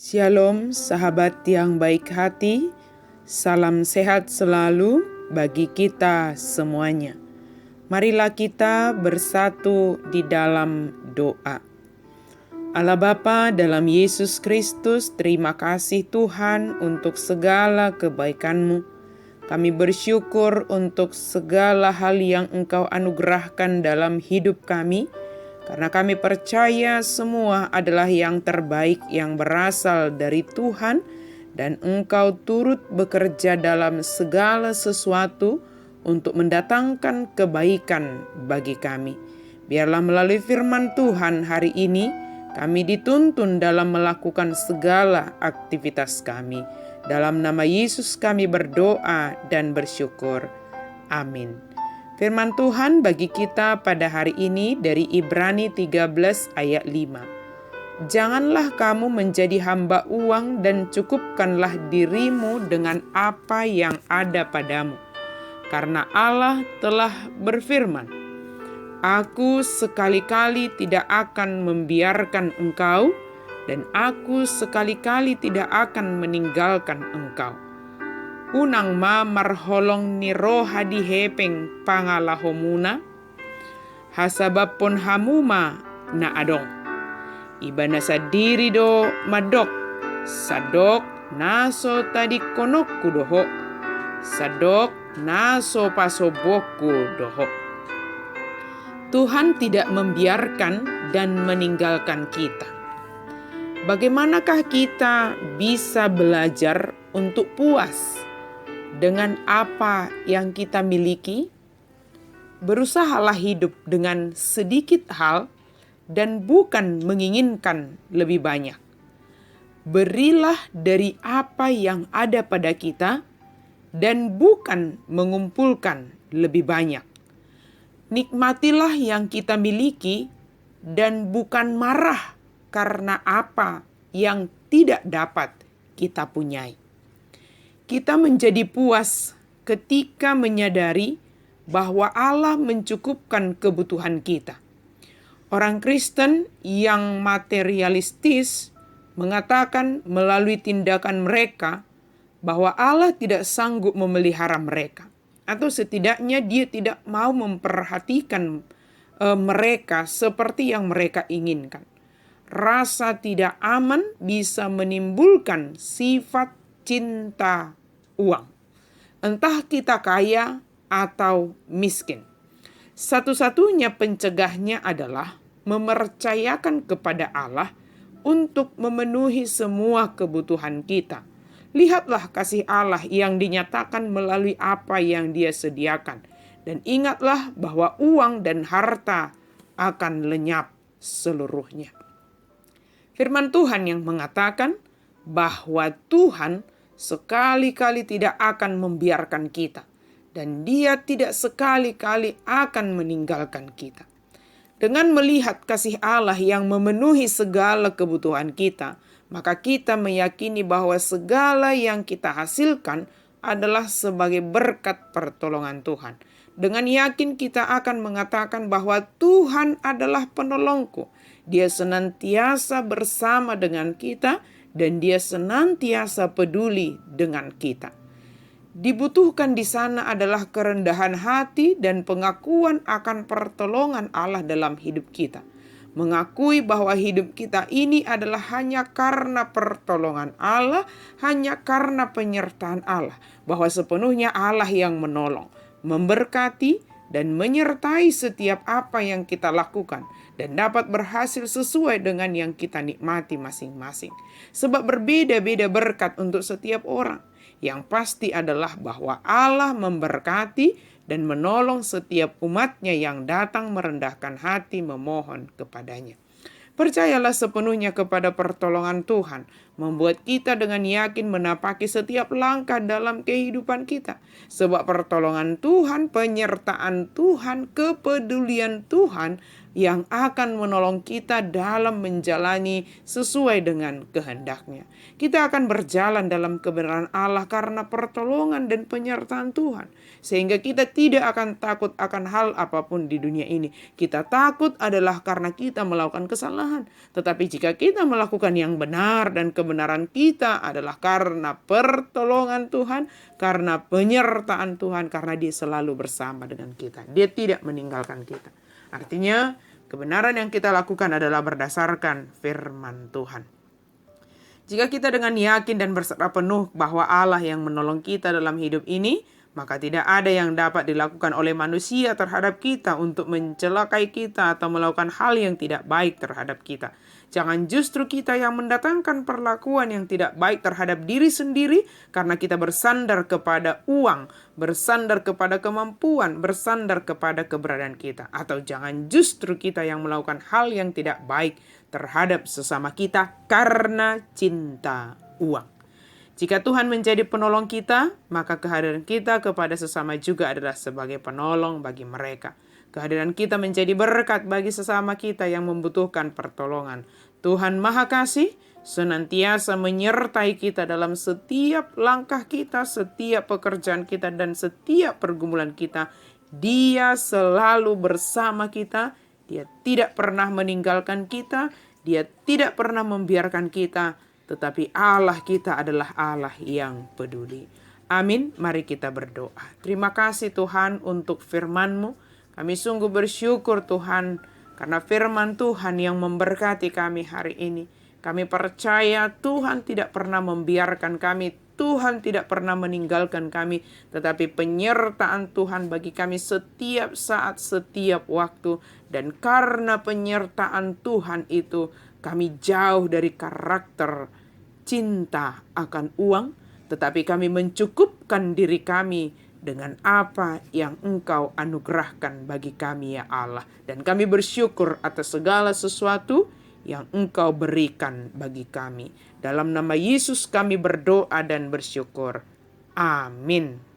Shalom sahabat yang baik hati, salam sehat selalu bagi kita semuanya. Marilah kita bersatu di dalam doa. Allah Bapa dalam Yesus Kristus, terima kasih Tuhan untuk segala kebaikan-Mu. Kami bersyukur untuk segala hal yang Engkau anugerahkan dalam hidup kami, karena kami percaya semua adalah yang terbaik yang berasal dari Tuhan, dan Engkau turut bekerja dalam segala sesuatu untuk mendatangkan kebaikan bagi kami. Biarlah melalui firman Tuhan hari ini, kami dituntun dalam melakukan segala aktivitas kami. Dalam nama Yesus kami berdoa dan bersyukur. Amin. Firman Tuhan bagi kita pada hari ini dari Ibrani 13 ayat 5. Janganlah kamu menjadi hamba uang dan cukupkanlah dirimu dengan apa yang ada padamu. Karena Allah telah berfirman, Aku sekali-kali tidak akan membiarkan engkau, dan aku sekali-kali tidak akan meninggalkan engkau. Unang ma marholong ni roha di hepeng pangalahomuna, hasabapon hamuma na adong. Ibana sa diri do madok, sadok naso tadi konokku doho, sadok naso pasobokku doho. Tuhan tidak membiarkan dan meninggalkan kita. Bagaimanakah kita bisa belajar untuk puas dengan apa yang kita miliki? Berusahalah hidup dengan sedikit hal dan bukan menginginkan lebih banyak. Berilah dari apa yang ada pada kita dan bukan mengumpulkan lebih banyak. Nikmatilah yang kita miliki dan bukan marah karena apa yang tidak dapat kita punyai. Kita menjadi puas ketika menyadari bahwa Allah mencukupkan kebutuhan kita. Orang Kristen yang materialistis mengatakan melalui tindakan mereka bahwa Allah tidak sanggup memelihara mereka. Atau setidaknya dia tidak mau memperhatikan mereka seperti yang mereka inginkan. Rasa tidak aman bisa menimbulkan sifat cinta uang. Entah kita kaya atau miskin. Satu-satunya pencegahnya adalah mempercayakan kepada Allah untuk memenuhi semua kebutuhan kita. Lihatlah kasih Allah yang dinyatakan melalui apa yang Dia sediakan. Dan ingatlah bahwa uang dan harta akan lenyap seluruhnya. Firman Tuhan yang mengatakan bahwa Tuhan sekali-kali tidak akan membiarkan kita. Dan Dia tidak sekali-kali akan meninggalkan kita. Dengan melihat kasih Allah yang memenuhi segala kebutuhan kita, maka kita meyakini bahwa segala yang kita hasilkan adalah sebagai berkat pertolongan Tuhan. Dengan yakin kita akan mengatakan bahwa Tuhan adalah penolongku. Dia senantiasa bersama dengan kita dan Dia senantiasa peduli dengan kita. Dibutuhkan di sana adalah kerendahan hati dan pengakuan akan pertolongan Allah dalam hidup kita. Mengakui bahwa hidup kita ini adalah hanya karena pertolongan Allah, hanya karena penyertaan Allah. Bahwa sepenuhnya Allah yang menolong, memberkati, dan menyertai setiap apa yang kita lakukan. Dan dapat berhasil sesuai dengan yang kita nikmati masing-masing. Sebab berbeda-beda berkat untuk setiap orang. Yang pasti adalah bahwa Allah memberkati dan menolong setiap umatnya yang datang merendahkan hati memohon kepadanya. Percayalah sepenuhnya kepada pertolongan Tuhan, membuat kita dengan yakin menapaki setiap langkah dalam kehidupan kita. Sebab pertolongan Tuhan, penyertaan Tuhan, kepedulian Tuhan yang akan menolong kita dalam menjalani sesuai dengan kehendak-Nya. Kita akan berjalan dalam kebenaran Allah karena pertolongan dan penyertaan Tuhan. Sehingga kita tidak akan takut akan hal apapun di dunia ini. Kita takut adalah karena kita melakukan kesalahan. Tetapi jika kita melakukan yang benar dan kebenaran kita adalah karena pertolongan Tuhan, karena penyertaan Tuhan, karena Dia selalu bersama dengan kita. Dia tidak meninggalkan kita. Artinya, kebenaran yang kita lakukan adalah berdasarkan firman Tuhan. Jika kita dengan yakin dan berserah penuh bahwa Allah yang menolong kita dalam hidup ini, maka tidak ada yang dapat dilakukan oleh manusia terhadap kita untuk mencelakai kita atau melakukan hal yang tidak baik terhadap kita. Jangan justru kita yang mendatangkan perlakuan yang tidak baik terhadap diri sendiri karena kita bersandar kepada uang, bersandar kepada kemampuan, bersandar kepada keberadaan kita. Atau jangan justru kita yang melakukan hal yang tidak baik terhadap sesama kita karena cinta uang. Jika Tuhan menjadi penolong kita, maka kehadiran kita kepada sesama juga adalah sebagai penolong bagi mereka. Kehadiran kita menjadi berkat bagi sesama kita yang membutuhkan pertolongan. Tuhan Maha Kasih senantiasa menyertai kita dalam setiap langkah kita, setiap pekerjaan kita, dan setiap pergumulan kita. Dia selalu bersama kita. Dia tidak pernah meninggalkan kita. Dia tidak pernah membiarkan kita. Tetapi Allah kita adalah Allah yang peduli. Amin. Mari kita berdoa. Terima kasih Tuhan untuk firman-Mu. Kami sungguh bersyukur Tuhan karena firman Tuhan yang memberkati kami hari ini. Kami percaya Tuhan tidak pernah membiarkan kami. Tuhan tidak pernah meninggalkan kami. Tetapi penyertaan Tuhan bagi kami setiap saat, setiap waktu. Dan karena penyertaan Tuhan itu, kami jauh dari karakter cinta akan uang. Tetapi kami mencukupkan diri kami dengan apa yang Engkau anugerahkan bagi kami ya Allah. Dan kami bersyukur atas segala sesuatu yang Engkau berikan bagi kami. Dalam nama Yesus kami berdoa dan bersyukur. Amin.